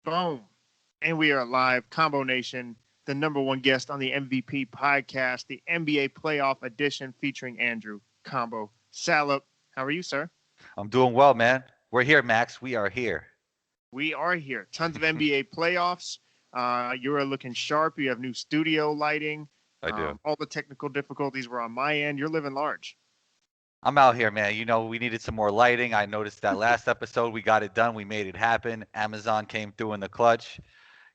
Boom. And we are live. Combo Nation, the number one guest on the MVP podcast, the NBA playoff edition featuring Andrew Combo Salop. How are you, sir? I'm doing well, man. We're here, Max. We are here. We are here. Tons of NBA playoffs. You're looking sharp. You have new studio lighting. I do. All the technical difficulties were on my end. You're living large. I'm out here, man. We needed some more lighting. I noticed that last episode we got it done. We made it happen. Amazon came through in the clutch.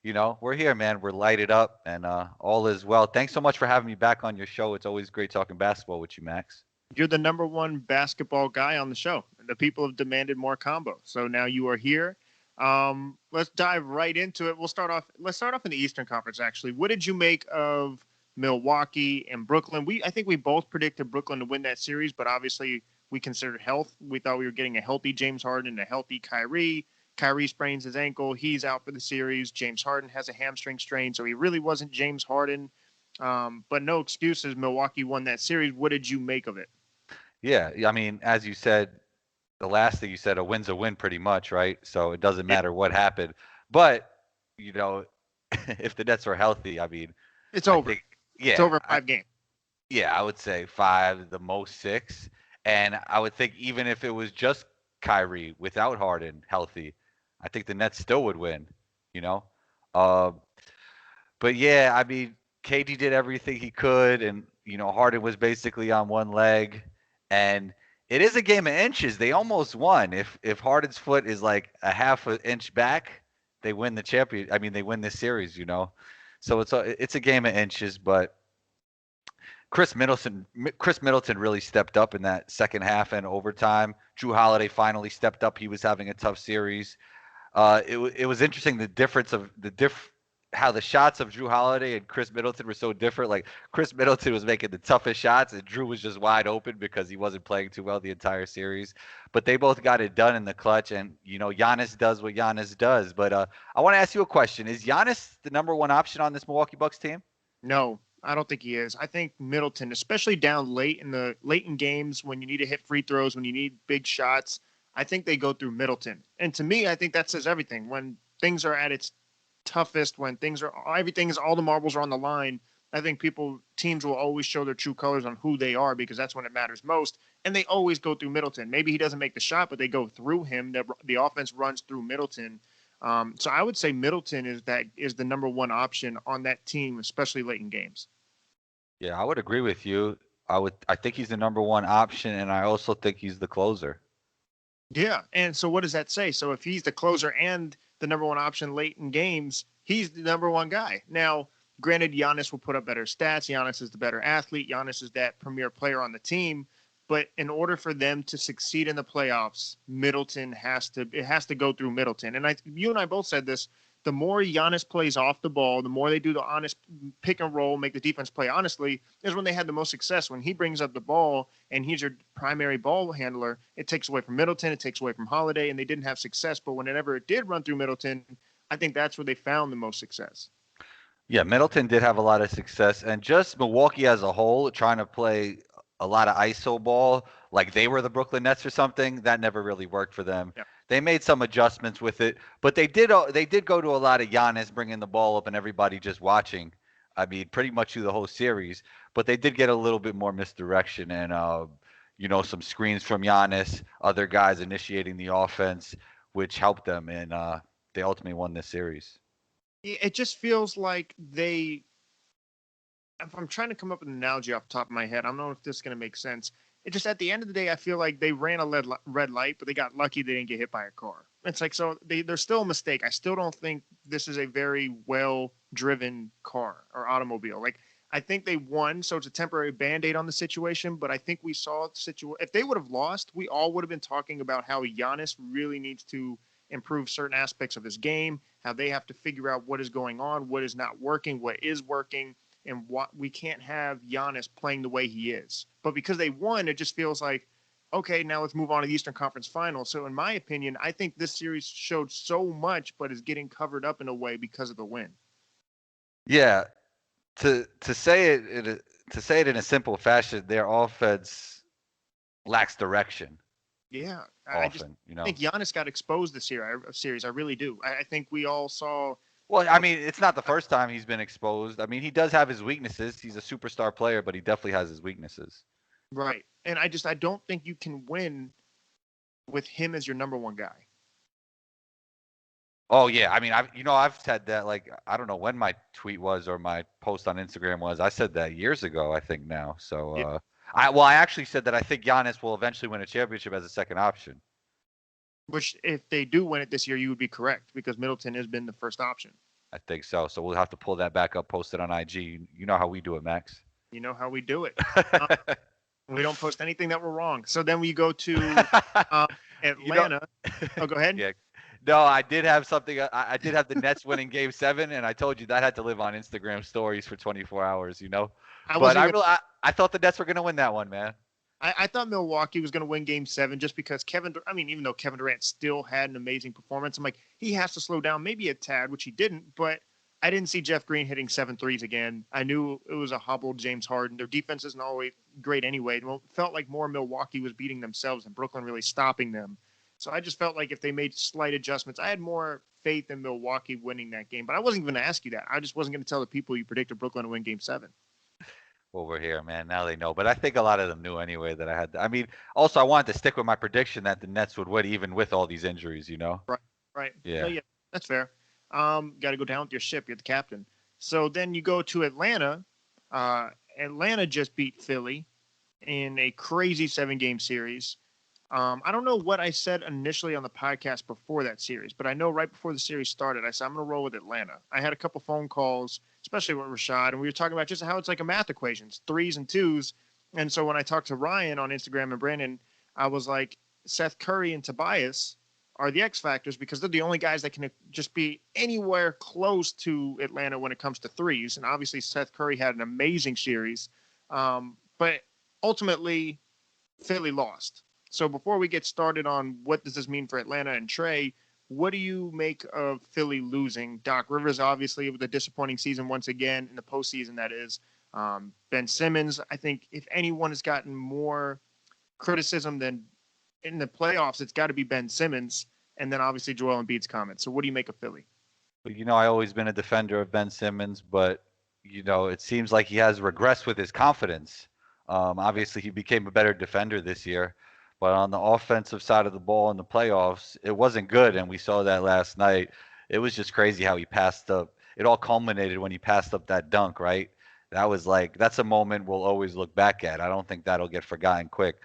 We're here, man. We're lighted up and all is well. Thanks so much for having me back on your show. It's always great talking basketball with you, Max. You're the number one basketball guy on the show. The people have demanded more combo. So now you are here. Let's dive right into it. Let's start off in the Eastern Conference, actually. What did you make of Milwaukee and Brooklyn? I think we both predicted Brooklyn to win that series, but obviously we considered health. We thought we were getting a healthy James Harden and a healthy Kyrie. Kyrie sprains his ankle. He's out for the series. James Harden has a hamstring strain, so he really wasn't James Harden. But no excuses. Milwaukee won that series. What did you make of it? Yeah, I mean, as you said, the last thing you said, a win's a win pretty much, right? So it doesn't matter what happened. But, if the Nets are healthy, I mean, it's over. It's over 5 games. Yeah, I would say 5, the most 6. And I would think even if it was just Kyrie without Harden healthy, I think the Nets still would win, you know? But yeah, I mean, KD did everything he could, and, Harden was basically on one leg. And it is a game of inches. They almost won. If Harden's foot is like a half an inch back, they win the champion. I mean, they win this series, So it's a game of inches, but Chris Middleton really stepped up in that second half and overtime. Drew Holiday finally stepped up. He was having a tough series. It was interesting how the shots of Drew Holiday and Chris Middleton were so different. Like Chris Middleton was making the toughest shots, and Drew was just wide open because he wasn't playing too well the entire series. But they both got it done in the clutch, and Giannis does what Giannis does. But I want to ask you a question: is Giannis the number one option on this Milwaukee Bucks team? No, I don't think he is. I think Middleton, especially down late in games when you need to hit free throws, when you need big shots, I think they go through Middleton. And to me, I think that says everything. When things are at its toughest, when all the marbles are on the line, I think teams will always show their true colors on who they are because that's when it matters most. And they always go through Middleton. Maybe he doesn't make the shot, but they go through him. The offense runs through Middleton. So I would say Middleton is the number one option on that team, especially late in games. Yeah, I would agree with you. I think he's the number one option, and I also think he's the closer. Yeah, and so what does that say? So if he's the closer and the number one option late in games, he's the number one guy. Now, granted, Giannis will put up better stats. Giannis is the better athlete. Giannis is that premier player on the team. But in order for them to succeed in the playoffs, Middleton has to go through Middleton. And you and I both said this. The more Giannis plays off the ball, the more they do the honest pick and roll, make the defense play honestly, is when they had the most success. When he brings up the ball and he's your primary ball handler, it takes away from Middleton, it takes away from Holiday, and they didn't have success. But whenever it did run through Middleton, I think that's where they found the most success. Yeah, Middleton did have a lot of success, and just Milwaukee as a whole, trying to play a lot of ISO ball like they were the Brooklyn Nets or something, that never really worked for them. Yeah. They made some adjustments with it, but they did go to a lot of Giannis bringing the ball up and everybody just watching. I mean, pretty much through the whole series, but they did get a little bit more misdirection and some screens from Giannis, other guys initiating the offense, which helped them, and they ultimately won this series. It just feels like if I'm trying to come up with an analogy off the top of my head, I don't know if this is going to make sense. It just at the end of the day, I feel like they ran a red light, but they got lucky they didn't get hit by a car. It's like, so there's still a mistake. I still don't think this is a very well-driven car or automobile. Like, I think they won, so it's a temporary Band-Aid on the situation, but I think we saw if they would have lost, we all would have been talking about how Giannis really needs to improve certain aspects of his game, how they have to figure out what is going on, what is not working, what is working, and what we can't have Giannis playing the way he is. But because they won, it just feels like, okay, now let's move on to the Eastern Conference Finals. So in my opinion, I think this series showed so much, but is getting covered up in a way because of the win. Yeah, to say it in a simple fashion, their offense lacks direction. Yeah, I just often, you know. think Giannis got exposed this series. I really do. I think we all saw. Well, I Oh, mean, it's not the first time he's been exposed. I mean, he does have his weaknesses. He's a superstar player, but he definitely has his weaknesses. right, and I don't think you can win with him as your number one guy. Oh yeah, I mean, I've said that, like, I don't know when my tweet was or my post on Instagram was. I said that years ago, I think now. So Yeah, I actually said that I think Giannis will eventually win a championship as a second option. which if they do win it this year, you would be correct because Middleton has been the first option. I think so. So we'll have to pull that back up, post it on IG. You know how we do it, Max. You know how we do it. Um, we don't post anything that we're wrong. So then we go to Atlanta. Oh, go ahead. Yeah. No, I did have something. I did have the Nets winning Game 7, and I told you that had to live on Instagram stories for 24 hours. You know, I but wasn't. I thought the Nets were gonna win that one, man. I thought Milwaukee was going to win Game 7 just because even though Kevin Durant still had an amazing performance, I'm like, he has to slow down maybe a tad, which he didn't, but I didn't see Jeff Green hitting 7 threes again. I knew it was a hobbled James Harden. Their defense isn't always great anyway. It felt like more Milwaukee was beating themselves and Brooklyn really stopping them. So I just felt like if they made slight adjustments, I had more faith in Milwaukee winning that game. But I wasn't even going to ask you that. I just wasn't going to tell the people you predicted Brooklyn to win Game 7. Over here, man. Now they know, but I think a lot of them knew anyway that I had. I mean, also I wanted to stick with my prediction that the Nets would win even with all these injuries. You know. Right. Yeah. So, yeah, that's fair. Got to go down with your ship. You're the captain. So then you go to Atlanta. Atlanta just beat Philly in a crazy 7-game series. I don't know what I said initially on the podcast before that series, but I know right before the series started, I said, I'm going to roll with Atlanta. I had a couple phone calls, especially with Rashad, and we were talking about just how it's like a math equation, threes and twos. And so when I talked to Ryan on Instagram and Brandon, I was like, Seth Curry and Tobias are the X factors because they're the only guys that can just be anywhere close to Atlanta when it comes to threes. And obviously Seth Curry had an amazing series. But ultimately Philly lost. So before we get started on what does this mean for Atlanta and Trae, what do you make of Philly losing? Doc Rivers, obviously, with a disappointing season once again in the postseason, that is. Ben Simmons, I think if anyone has gotten more criticism than in the playoffs, it's got to be Ben Simmons. And then obviously Joel Embiid's comments. So what do you make of Philly? But I always been a defender of Ben Simmons, but it seems like he has regressed with his confidence. Obviously, he became a better defender this year. But on the offensive side of the ball in the playoffs, it wasn't good, and we saw that last night. It was just crazy how he passed up. It all culminated when he passed up that dunk, right? That's a moment we'll always look back at. I don't think that'll get forgotten quick.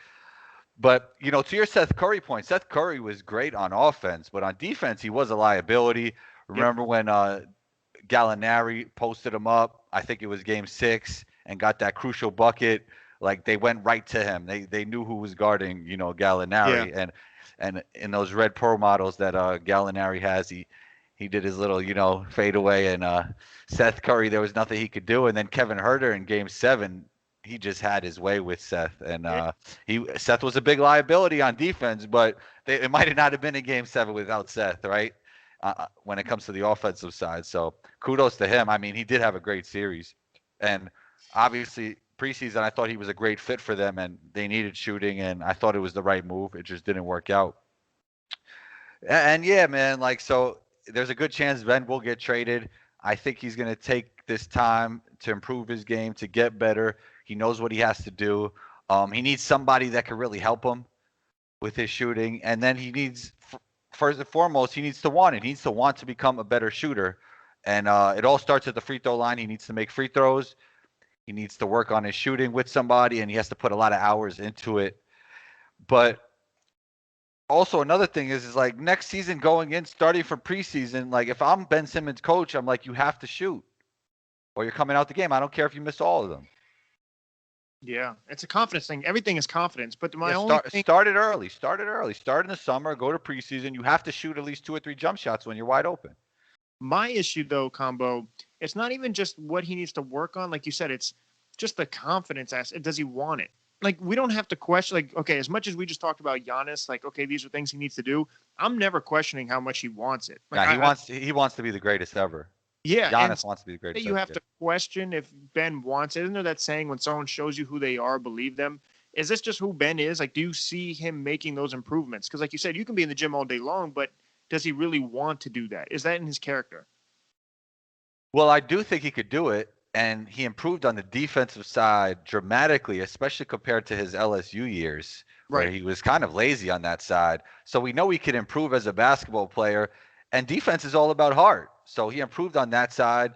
But, to your Seth Curry point, Seth Curry was great on offense, but on defense, he was a liability. Remember when Gallinari posted him up, I think it was Game 6, and got that crucial bucket. Like, they went right to him. They knew who was guarding, Gallinari. Yeah. And in those red pro models that Gallinari has, he did his little, fadeaway. And Seth Curry, there was nothing he could do. And then Kevin Huerter in Game 7, he just had his way with Seth. And Seth was a big liability on defense, but it might have not have been in Game 7 without Seth, right? When it comes to the offensive side. So kudos to him. I mean, he did have a great series. And obviously – preseason, I thought he was a great fit for them, and they needed shooting, and I thought it was the right move. It just didn't work out. And yeah, man, so there's a good chance Ben will get traded. I think he's going to take this time to improve his game, to get better. He knows what he has to do. He needs somebody that can really help him with his shooting, and then he needs, first and foremost, he needs to want it. He needs to want to become a better shooter, and it all starts at the free throw line. He needs to make free throws. He needs to work on his shooting with somebody, and he has to put a lot of hours into it. But also another thing is like next season going in, starting from preseason, like if I'm Ben Simmons' coach, I'm like, you have to shoot or you're coming out the game. I don't care if you miss all of them. Yeah, it's a confidence thing. Everything is confidence. But Start it early. Start in the summer. Go to preseason. You have to shoot at least 2 or 3 jump shots when you're wide open. My issue, though, Combo, it's not even just what he needs to work on. Like you said, it's just the confidence aspect. Does he want it? Like, we don't have to question, like, okay, as much as we just talked about Giannis, like, okay, these are things he needs to do. I'm never questioning how much he wants it. Like, he wants to be the greatest ever. Yeah. Giannis wants to be the greatest ever. You have to question if Ben wants it. Isn't there that saying when someone shows you who they are, believe them? is this just who Ben is? Like, do you see him making those improvements? Because, like you said, you can be in the gym all day long, but does he really want to do that? Is that in his character? Well, I do think he could do it, and he improved on the defensive side dramatically, especially compared to his LSU years, where Right. he was kind of lazy on that side. So we know he can improve as a basketball player, and defense is all about heart. So he improved on that side.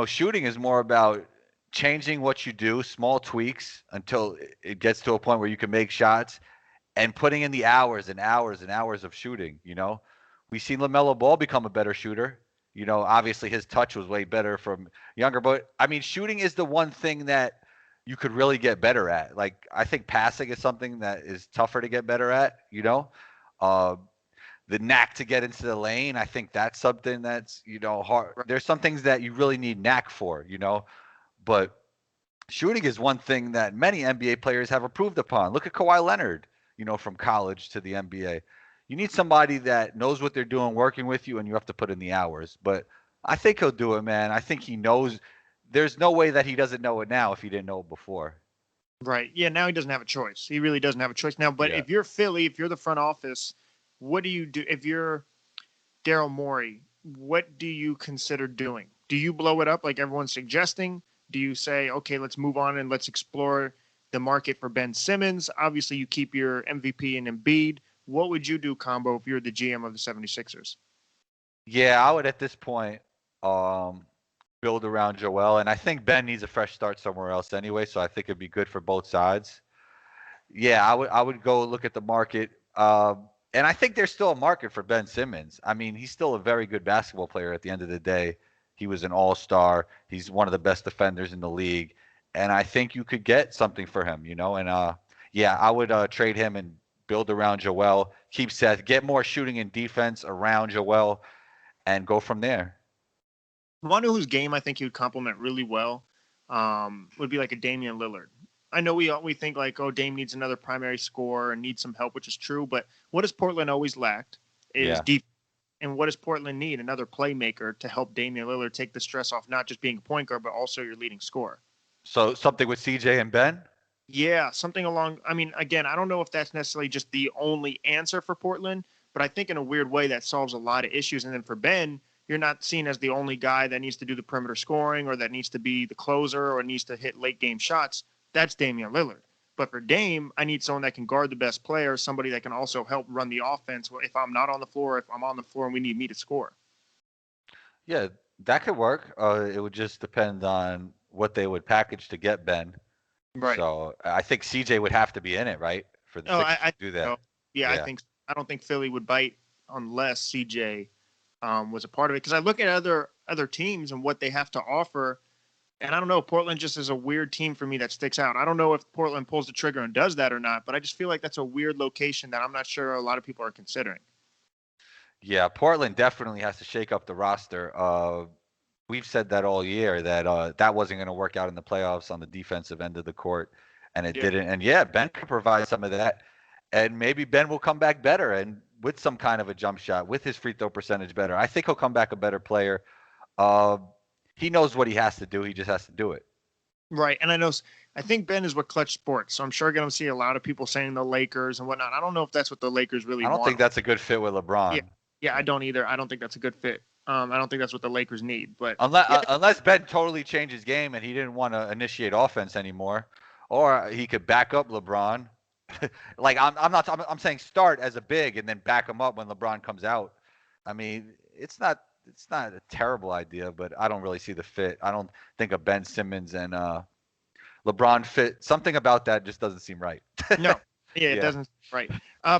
Shooting is more about changing what you do, small tweaks until it gets to a point where you can make shots, and putting in the hours and hours and hours of shooting. We've seen LaMelo Ball become a better shooter. Obviously his touch was way better from younger, but I mean, shooting is the one thing that you could really get better at. Like, I think passing is something that is tougher to get better at. Uh, the knack to get into the lane, I think that's something that's, hard. Right. There's some things that you really need knack for. But shooting is one thing that many NBA players have improved upon. Look at Kawhi Leonard, from college to the NBA. You need somebody that knows what they're doing working with you, and you have to put in the hours. But I think he'll do it, man. I think he knows. There's no way that he doesn't know it now if he didn't know it before. Right. Yeah. Now he doesn't have a choice. He really doesn't have a choice now. But Yeah. if you're Philly, if you're the front office, what do you do? If you're Daryl Morey, what do you consider doing? Do you blow it up like everyone's suggesting? Do you say, okay, let's move on and let's explore the market for Ben Simmons? Obviously, you keep your MVP and Embiid. What would you do, Combo, if you're the GM of the 76ers? Yeah, I would at this point build around Joel, and I think Ben needs a fresh start somewhere else anyway. So I think it'd be good for both sides. Yeah, I would go look at the market. And I think there's still a market for Ben Simmons. I mean, he's still a very good basketball player at the end of the day. He was an all-star. He's one of the best defenders in the league. And I think you could get something for him. And yeah, I would trade him and build around Joel, keep Seth, get more shooting and defense around Joel, and go from there. One whose game I think he would complement really well would be like a Damian Lillard. I know we think like, oh, Dame needs another primary scorer and needs some help, which is true. But what has Portland always lacked is Yeah. deep. And what does Portland need? Another playmaker to help Damian Lillard take the stress off, not just being a point guard, but also your leading scorer. So something with CJ and Ben? Yeah, something along. I mean, again, I don't know if that's necessarily just the only answer for Portland, but I think in a weird way that solves a lot of issues. And then for Ben, you're not seen as the only guy that needs to do the perimeter scoring or that needs to be the closer or needs to hit late game shots. That's Damian Lillard. But for Dame, I need someone that can guard the best player, somebody that can also help run the offense if I'm not on the floor, if I'm on the floor and we need me to score. Yeah, that could work. It would just depend on what they would package to get Ben. Right. So I think CJ would have to be in it, right, for the Oh, Sixers I to do that. so. Yeah, Yeah. I don't think Philly would bite unless CJ was a part of it. Because I look at other teams and what they have to offer, and I don't know. Portland just is a weird team for me that sticks out. I don't know if Portland pulls the trigger and does that or not, but I just feel like that's a weird location that I'm not sure a lot of people are considering. Yeah, Portland definitely has to shake up the roster. We've said that all year that that wasn't going to work out in the playoffs on the defensive end of the court, and it didn't. And yeah, Ben can provide some of that, and maybe Ben will come back better and with some kind of a jump shot, with his free throw percentage better. I think he'll come back a better player. Uh, he knows what he has to do. He just has to do it. Right. And I think Ben is what clutch sports. So I'm sure going to see a lot of people saying the Lakers and whatnot. I don't know if that's what the Lakers really I don't want. think that's a good fit with LeBron. Yeah. Yeah, I don't either. I don't think that's a good fit. I don't think that's what the Lakers need. But unless Ben totally changed his game and he didn't want to initiate offense anymore, or he could back up LeBron. Like I'm saying start as a big and then back him up when LeBron comes out. I mean, it's not a terrible idea, but I don't really see the fit. I don't think a Ben Simmons and LeBron fit. Something about that just doesn't seem right. No, yeah, it doesn't. Right.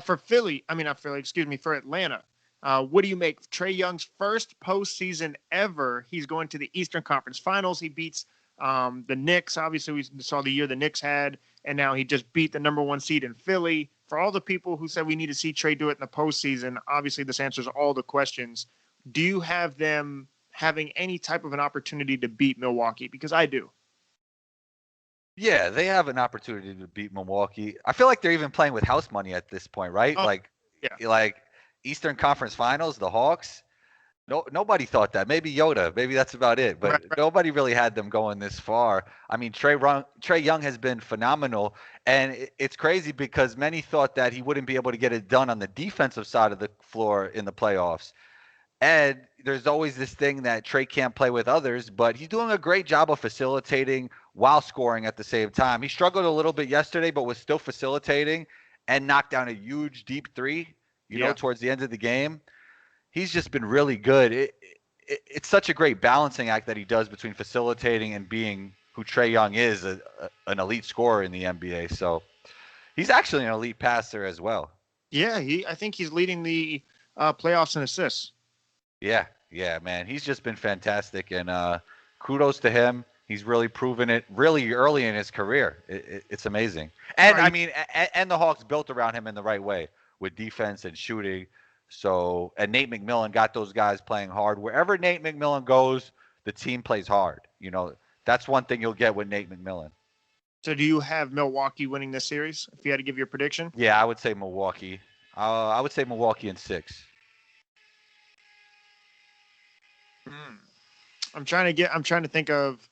For Philly, I mean not Philly. Excuse me. For Atlanta, what do you make Trae Young's first postseason ever? He's going to the Eastern Conference Finals. He beats the Knicks. Obviously, we saw the year the Knicks had, and now he just beat the number one seed in Philly. For all the people who said we need to see Trae do it in the postseason, obviously this answers all the questions. Do you have them having any type of an opportunity to beat Milwaukee? Because I do. Yeah, they have an opportunity to beat Milwaukee. I feel like they're even playing with house money at this point, right? Oh, like yeah. like Eastern Conference Finals, the Hawks. No, nobody thought that. Maybe Yoda. Maybe that's about it. Right, But right. nobody really had them going this far. I mean, Trae Young has been phenomenal, and it's crazy because many thought that he wouldn't be able to get it done on the defensive side of the floor in the playoffs. And there's always this thing that Trey can't play with others, but he's doing a great job of facilitating while scoring at the same time. He struggled a little bit yesterday, but was still facilitating and knocked down a huge deep three, Yeah. towards the end of the game. He's just been really good. It's such a great balancing act that he does between facilitating and being who Trae Young is, an elite scorer in the NBA. So he's actually an elite passer as well. Yeah, I think he's leading the playoffs in assists. Yeah, yeah, man. He's just been fantastic, and kudos to him. He's really proven it really early in his career. It's amazing. And I Right. mean, and the Hawks built around him in the right way with defense and shooting. So, and Nate McMillan got those guys playing hard. Wherever Nate McMillan goes, the team plays hard. That's one thing you'll get with Nate McMillan. So do you have Milwaukee winning this series? If you had to give your prediction? Yeah, I would say Milwaukee. I would say Milwaukee in 6. Hmm. I'm trying to think of.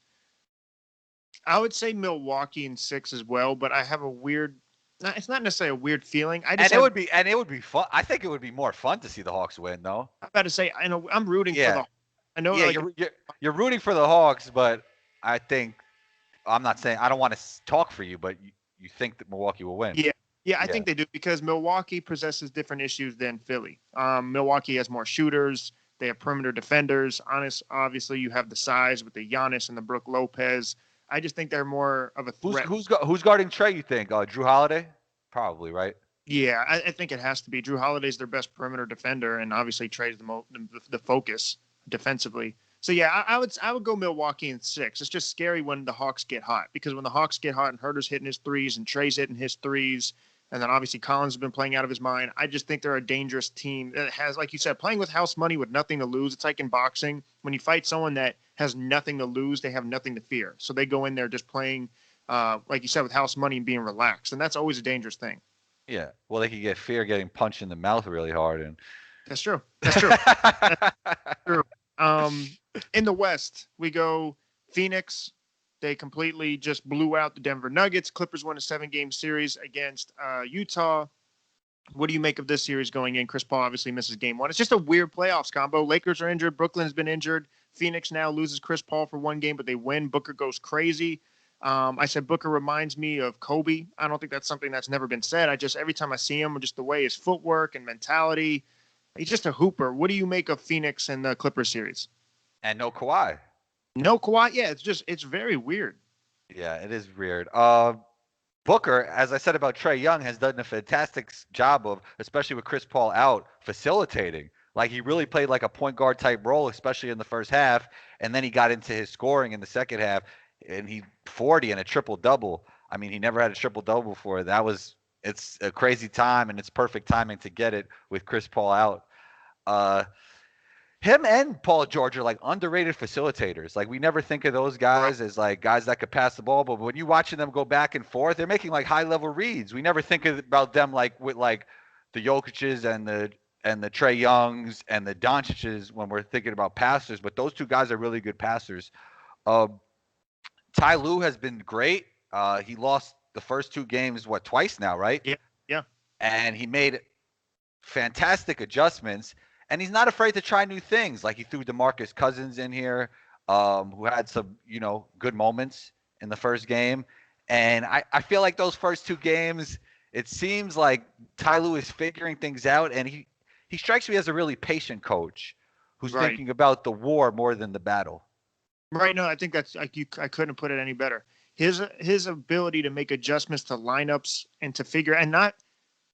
I would say Milwaukee in 6 as well, but I have a weird. It's not necessarily a weird feeling. And it would be fun. I think it would be more fun to see the Hawks win, though. I'm about to say. I know I'm rooting for Yeah. the. I know, Yeah, like, you're rooting for the Hawks, but I think I'm not saying I don't want to talk for you, but you think that Milwaukee will win. yeah, yeah. I Yeah. think they do because Milwaukee possesses different issues than Philly. Milwaukee has more shooters. They have perimeter defenders. Obviously, you have the size with the Giannis and the Brook Lopez. I just think they're more of a threat. Who's guarding Trey? You think Drew Holiday? Probably, right? Yeah, I think it has to be. Drew Holiday's their best perimeter defender, and obviously Trey's the focus defensively. So yeah, I would go Milwaukee in 6. It's just scary when the Hawks get hot because when the Hawks get hot and Herter's hitting his threes and Trey's hitting his threes, and then obviously Collins has been playing out of his mind. I just think they're a dangerous team that has, like you said, playing with house money with nothing to lose. It's like in boxing when you fight someone that has nothing to lose, they have nothing to fear. So they go in there just playing, like you said, with house money and being relaxed, and that's always a dangerous thing. Yeah. Well, they could get fear getting punched in the mouth really hard, and That's true. That's true. True. Um, in the West, we go Phoenix. They completely just blew out the Denver Nuggets. Clippers won a 7-game series against Utah. What do you make of this series going in? Chris Paul obviously misses game 1. It's just a weird playoffs combo. Lakers are injured. Brooklyn's been injured. Phoenix now loses Chris Paul for 1 game, but they win. Booker goes crazy. I said Booker reminds me of Kobe. I don't think that's something that's never been said. Every time I see him, just the way his footwork and mentality, he's just a hooper. What do you make of Phoenix and the Clippers series? and no Kawhi. No Kawhi. Yeah, it's very weird. Yeah, it is weird. Booker, as I said about Trae Young, has done a fantastic job of, especially with Chris Paul out, facilitating. Like he really played like a point guard type role, especially in the first half, and then he got into his scoring in the second half, and he 40 and a triple double. I mean, he never had a triple double before. It's a crazy time, and it's perfect timing to get it with Chris Paul out. Uh, Him and Paul George are like underrated facilitators. Like we never think of those guys as like guys that could pass the ball, but when you're watching them go back and forth, they're making like high level reads. We never think about them like with like the Jokic's and the Trae Youngs and the Doncic's when we're thinking about passers. But those two guys are really good passers. Uh, Ty Lue has been great. He lost the first 2 games twice now, right? Yeah, yeah. And he made fantastic adjustments. And he's not afraid to try new things. Like he threw DeMarcus Cousins in here, who had some, good moments in the first game. And I feel like those first 2 games, it seems like Ty Lue is figuring things out. And he strikes me as a really patient coach who's Right. thinking about the war more than the battle. Right. No, I think that's like I couldn't put it any better. His ability to make adjustments to lineups and to figure and not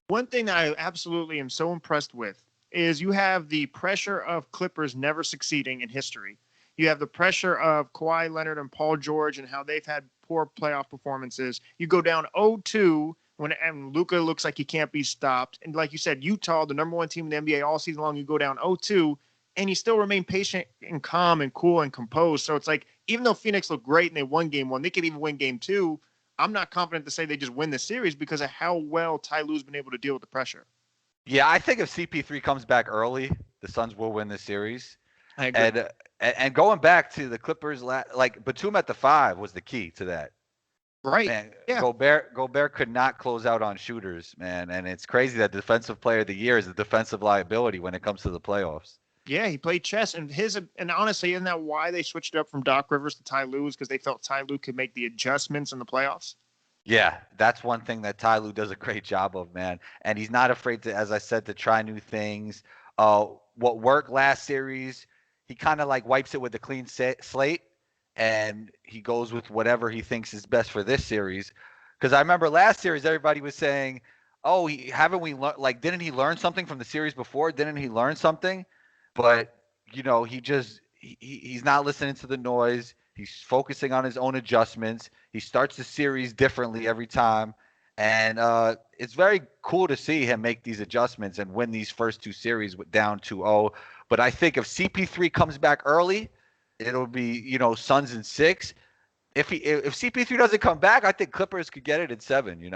one thing that I absolutely am so impressed with is you have the pressure of Clippers never succeeding in history. You have the pressure of Kawhi Leonard and Paul George and how they've had poor playoff performances. You go down 0-2 and Luka looks like he can't be stopped. And like you said, Utah, the number 1 team in the NBA all season long, you go down 0-2 and you still remain patient and calm and cool and composed. So it's like, even though Phoenix looked great and they won game 1, they could even win game 2. I'm not confident to say they just win the series because of how well Ty Lue's been able to deal with the pressure. Yeah, I think if CP3 comes back early, the Suns will win this series. I agree. And going back to the Clippers, like Batum at the 5 was the key to that. Right. Man, Yeah. Gobert could not close out on shooters, man, and it's crazy that Defensive Player of the Year is a defensive liability when it comes to the playoffs. Yeah, he played chess, and honestly, isn't that why they switched it up from Doc Rivers to Ty Lue? Is because they felt Ty Lue could make the adjustments in the playoffs. Yeah, that's one thing that Ty Lue does a great job of, man. And he's not afraid to, as I said, to try new things. What worked last series, he kind of like wipes it with a clean slate, and he goes with whatever he thinks is best for this series. Because I remember last series, everybody was saying, "Oh, haven't we learned? Like, didn't he learn something from the series before? Didn't he learn something?" But he's not listening to the noise. He's focusing on his own adjustments. He starts the series differently every time. And it's very cool to see him make these adjustments and win these first 2 series down 2-0. But I think if CP3 comes back early, it'll be, Suns in 6. If CP3 doesn't come back, I think Clippers could get it in 7.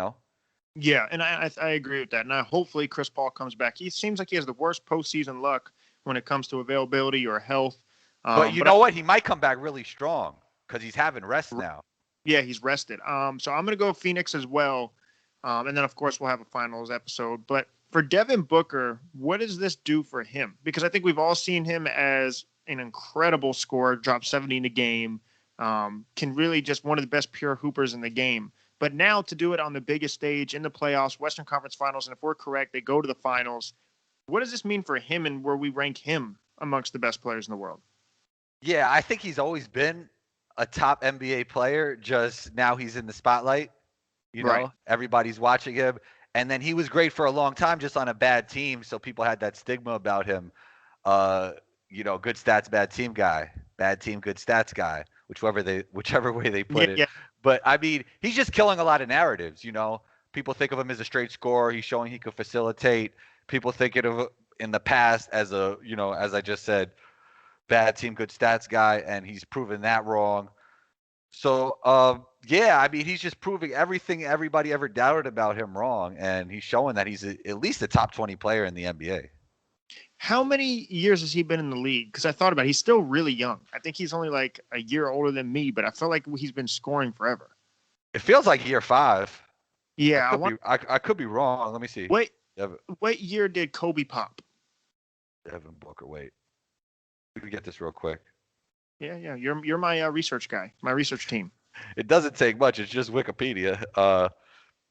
Yeah, and I agree with that. And hopefully Chris Paul comes back. He seems like he has the worst postseason luck when it comes to availability or health. But you know what? He might come back really strong because he's having rest now. Yeah, he's rested. So I'm going to go Phoenix as well. And then, of course, we'll have a finals episode. But for Devin Booker, what does this do for him? Because I think we've all seen him as an incredible scorer, drop 70 in a game, can really just one of the best pure hoopers in the game. But now to do it on the biggest stage in the playoffs, Western Conference Finals, and if we're correct, they go to the finals. What does this mean for him and where we rank him amongst the best players in the world? Yeah, I think he's always been a top NBA player. Just now he's in the spotlight. Right. Everybody's watching him. And then he was great for a long time just on a bad team. So people had that stigma about him. Good stats, bad team guy. Bad team, good stats guy. Whichever way they put it. Yeah. But I mean, he's just killing a lot of narratives. People think of him as a straight scorer. He's showing he could facilitate. People think of in the past as as I just said, bad team, good stats guy, and he's proven that wrong. So, I mean, he's just proving everything everybody ever doubted about him wrong, and he's showing that he's at least a top 20 player in the NBA. How many years has he been in the league? Because I thought about it. He's still really young. I think he's only like a year older than me, but I feel like he's been scoring forever. It feels like year 5. Yeah. I could be wrong. Let me see. What year did Kobe pop? Devin Booker, wait. We can get this real quick. Yeah. You're my research guy, my research team. It doesn't take much. It's just Wikipedia.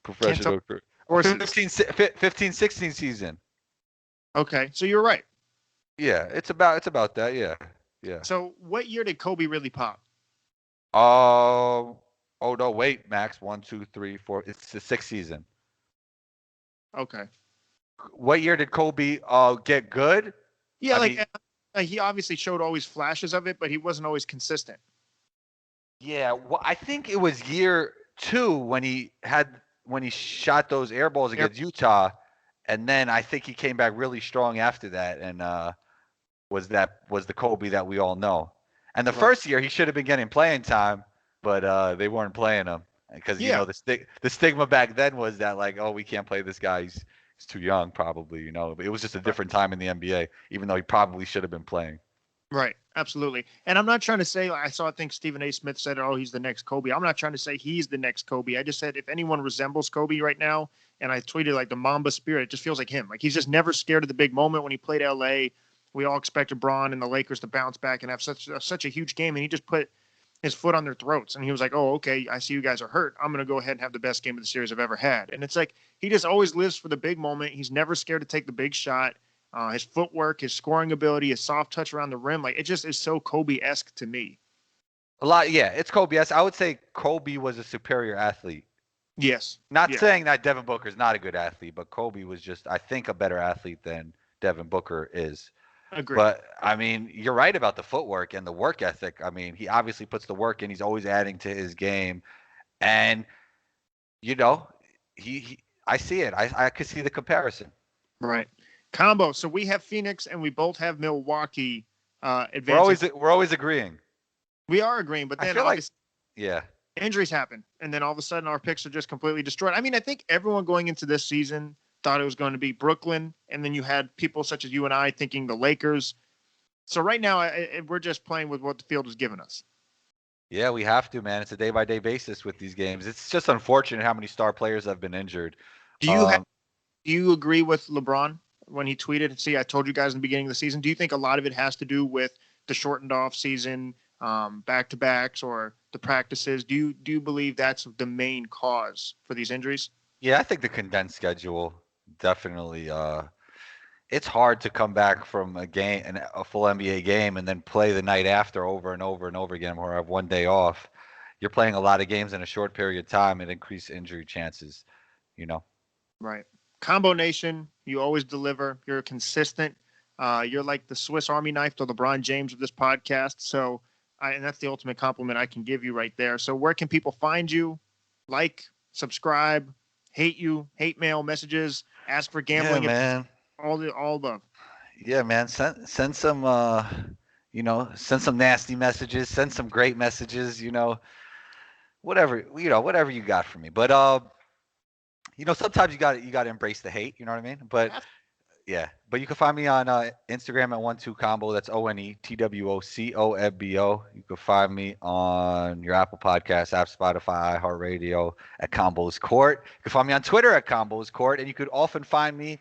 Professional. Or 15-16 season. Okay, so you're right. Yeah, it's about that. Yeah. So what year did Kobe really pop? Oh no, wait, Max. 1, 2, 3, 4. It's the 6th season. Okay. What year did Kobe get good? Yeah, he obviously showed always flashes of it, but he wasn't always consistent. Yeah, well, I think it was year 2 when he shot those air balls against Utah, and then I think he came back really strong after that, and was the Kobe that we all know. And the first year he should have been getting playing time, but they weren't playing him because the stigma back then was that like, oh, we can't play this guy. He's too young, probably. But it was just a different time in the NBA, even though he probably should have been playing. Right, absolutely. And I'm not trying to say, I think Stephen A. Smith said, oh, he's the next Kobe. I'm not trying to say he's the next Kobe. I just said if anyone resembles Kobe right now, and I tweeted like the Mamba spirit, it just feels like him. Like he's just never scared of the big moment. When he played LA, we all expected Bron and the Lakers to bounce back and have such a huge game, and he just put his foot on their throats. And he was like, oh, okay, I see you guys are hurt. I'm going to go ahead and have the best game of the series I've ever had. And it's like he just always lives for the big moment. He's never scared to take the big shot. His footwork, his scoring ability, his soft touch around the rim, like it just is so Kobe-esque to me. A lot, yeah, it's Kobe-esque. I would say Kobe was a superior athlete. Yes. Not saying that Devin Booker is not a good athlete, but Kobe was just, I think, a better athlete than Devin Booker is. Agreed. But, I mean, you're right about the footwork and the work ethic. I mean, he obviously puts the work in. He's always adding to his game. And, I see it. I could see the comparison. Right. Combo. So we have Phoenix and we both have Milwaukee advancing. We're always agreeing. We are agreeing, but then injuries happen, and then all of a sudden our picks are just completely destroyed. I mean, I think everyone going into this season thought it was going to be Brooklyn, and then you had people such as you and I thinking the Lakers. So right now, we're just playing with what the field has given us. Yeah, we have to, man. It's a day-by-day basis with these games. It's just unfortunate how many star players have been injured. Do you have, do you agree with LeBron when he tweeted, "See, I told you guys in the beginning of the season"? Do you think a lot of it has to do with the shortened off season, back-to-backs, or the practices? Do you believe that's the main cause for these injuries? Yeah, I think the condensed schedule definitely. It's hard to come back from a game, a full NBA game, and then play the night after over and over and over again, or have one day off. You're playing a lot of games in a short period of time and increase injury chances. You know. Right. Combo Nation, you always deliver. You're consistent. You're like the Swiss Army knife to LeBron James of this podcast. So, and that's the ultimate compliment I can give you right there. So, where can people find you? Like, subscribe, hate mail, messages, ask for gambling, Yeah, man. all the. Yeah, man. Send some send some nasty messages, send some great messages, whatever you got for me. But sometimes you got to embrace the hate, you know what I mean? But yeah, but you can find me on Instagram at 12combo. That's ONETWOCOMBO. You can find me on your Apple Podcast app, Spotify, iHeartRadio at Combos Court. You can find me on Twitter at Combos Court, and you could often find me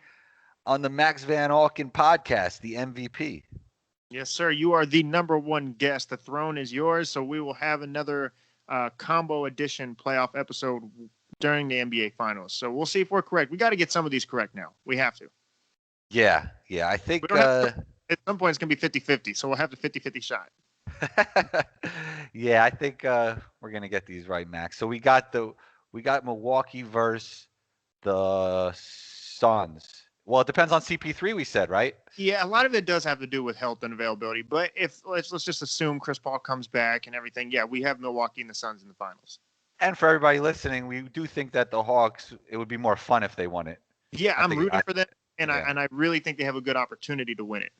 on the Max Van Auken Podcast, the MVP. Yes, sir. You are the number one guest. The throne is yours. So we will have another combo edition playoff episode during the NBA Finals. So we'll see if we're correct. We got to get some of these correct now. We have to. Yeah. I think at some point it's going to be 50-50. So we'll have the 50-50 shot. Yeah, I think we're going to get these right, Max. So we got Milwaukee versus the Suns. Well, it depends on CP3, we said, right? Yeah, a lot of it does have to do with health and availability. But if let's just assume Chris Paul comes back and everything, yeah, we have Milwaukee and the Suns in the finals. And for everybody listening, we do think that the Hawks, it would be more fun if they won it. Yeah, I'm rooting for them, and I really think they have a good opportunity to win it.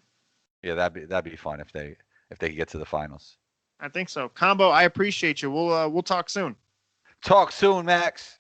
Yeah, that'd be fun if they could get to the finals. I think so. Combo, I appreciate you. We'll talk soon. Talk soon, Max.